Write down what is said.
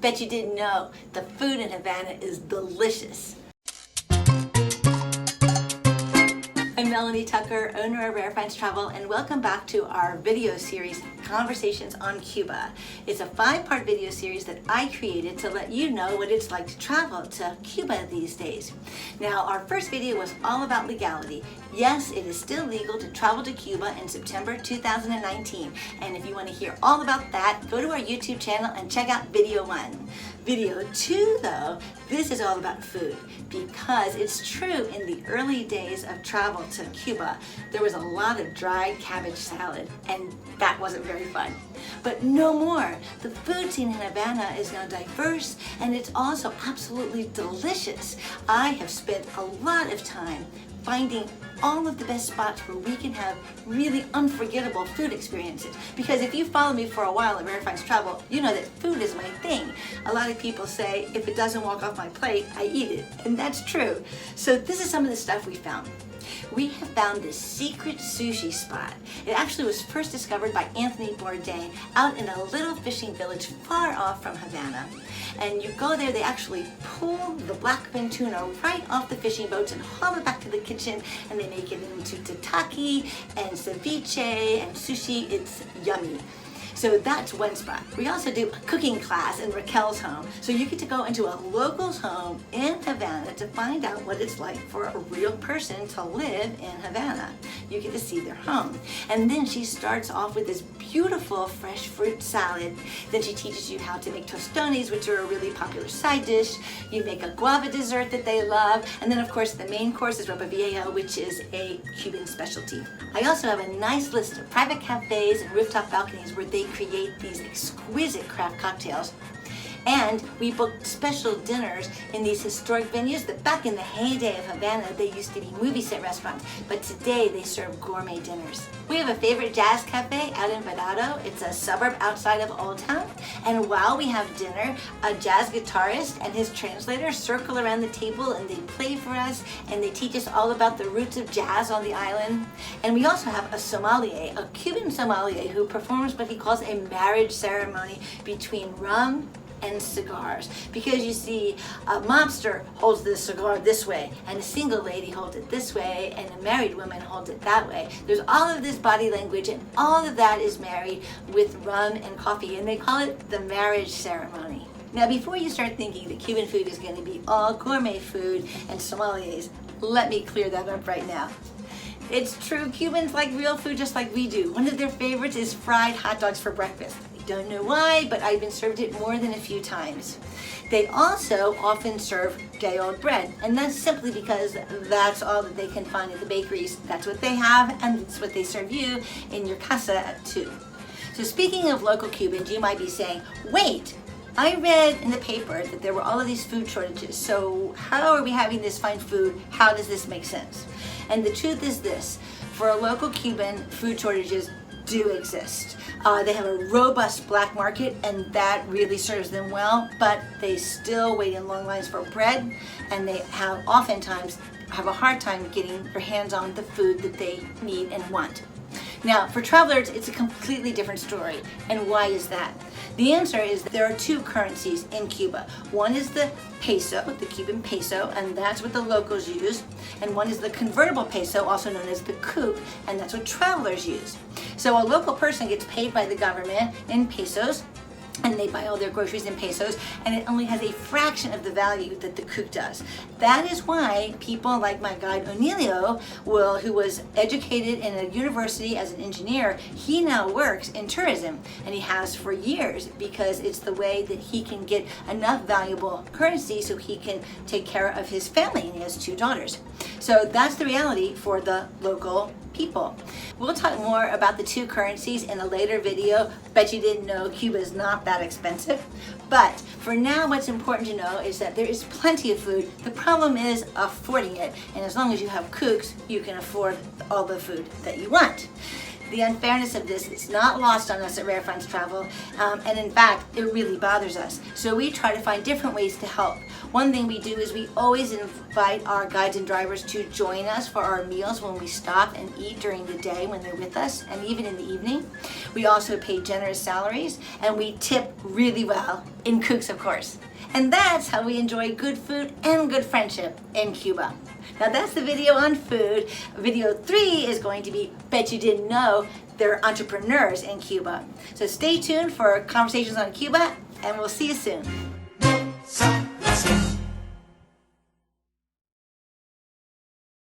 Bet you didn't know, the food in Havana is delicious. I'm Melanie Tucker, owner of Rare Finds Travel, and welcome back to our video series, Conversations on Cuba. It's a 5-part video series that I created to let you know what it's like to travel to Cuba these days. Now, our first video was all about legality. Yes, it is still legal to travel to Cuba in September 2019. And if you want to hear all about that, go to our YouTube channel and check out video 1. Video 2, though, this is all about food, because it's true in the early days of travel to Cuba, there was a lot of dried cabbage salad, and that wasn't very fun. But no more. The food scene in Havana is now diverse, and it's also absolutely delicious. I have spent a lot of time finding all of the best spots where we can have really unforgettable food experiences. Because if you follow me for a while at Rare Finds Travel, you know that food is my thing. A lot of people say, if it doesn't walk off my plate, I eat it. And that's true. So this is some of the stuff we found. We have found this secret sushi spot. It actually was first discovered by Anthony Bourdain out in a little fishing village far off from Havana. And you go there, they actually pull the blackfin tuna right off the fishing boats and haul it back to the kitchen, and they make it into tataki and ceviche and sushi. It's yummy. So that's one spot. We also do a cooking class in Raquel's home. So you get to go into a local's home in Havana to find out what it's like for a real person to live in Havana. You get to see their home. And then she starts off with this beautiful fresh fruit salad. Then she teaches you how to make tostones, which are a really popular side dish. You make a guava dessert that they love. And then of course the main course is ropa vieja, which is a Cuban specialty. I also have a nice list of private cafes and rooftop balconies where they create these exquisite craft cocktails. And we booked special dinners in these historic venues that back in the heyday of Havana, they used to be movie set restaurants, but today they serve gourmet dinners. We have a favorite jazz cafe out in Vedado. It's a suburb outside of Old Town. And while we have dinner, a jazz guitarist and his translator circle around the table and they play for us and they teach us all about the roots of jazz on the island. And we also have a sommelier, a Cuban sommelier who performs what he calls a marriage ceremony between rum and cigars, because you see a mobster holds the cigar this way and a single lady holds it this way and a married woman holds it that way. There's all of this body language and all of that is married with rum and coffee, and they call it the marriage ceremony. Now before you start thinking that Cuban food is going to be all gourmet food and sommeliers, let me clear that up right now. It's true, Cubans like real food just like we do. One of their favorites is fried hot dogs for breakfast. Don't know why, but I've been served it more than a few times. They also often serve day old bread, and that's simply because that's all that they can find at the bakeries. That's what they have, and it's what they serve you in your casa at 2. So speaking of local Cubans, you might be saying, wait, I read in the paper that there were all of these food shortages, so how are we having this fine food? How does this make sense? And the truth is this, for a local Cuban, food shortages do exist. They have a robust black market and that really serves them well, but they still wait in long lines for bread, and they have oftentimes have a hard time getting their hands on the food that they need and want. Now, for travelers, it's a completely different story. And why is that? The answer is that there are 2 currencies in Cuba. One is the peso, the Cuban peso, and that's what the locals use. And one is the convertible peso, also known as the coup, and that's what travelers use. So a local person gets paid by the government in pesos, and they buy all their groceries in pesos, and it only has a fraction of the value that the coup does. That is why people like my guide Onilio, who was educated in a university as an engineer, he now works in tourism, and he has for years, because it's the way that he can get enough valuable currency so he can take care of his family, and he has 2 daughters. So that's the reality for the local people. We'll talk more about the 2 currencies in a later video. Bet you didn't know Cuba is not that expensive. But for now, what's important to know is that there is plenty of food. The problem is affording it. And as long as you have cooks, you can afford all the food that you want. The unfairness of this is not lost on us at Rare Finds Travel, and in fact, it really bothers us. So we try to find different ways to help. One thing we do is we always invite our guides and drivers to join us for our meals when we stop and eat during the day when they're with us, and even in the evening. We also pay generous salaries, and we tip really well, in cooks of course. And that's how we enjoy good food and good friendship in Cuba. Now that's the video on food. Video 3 is going to be, bet you didn't know, they're entrepreneurs in Cuba. So stay tuned for Conversations on Cuba, and we'll see you soon.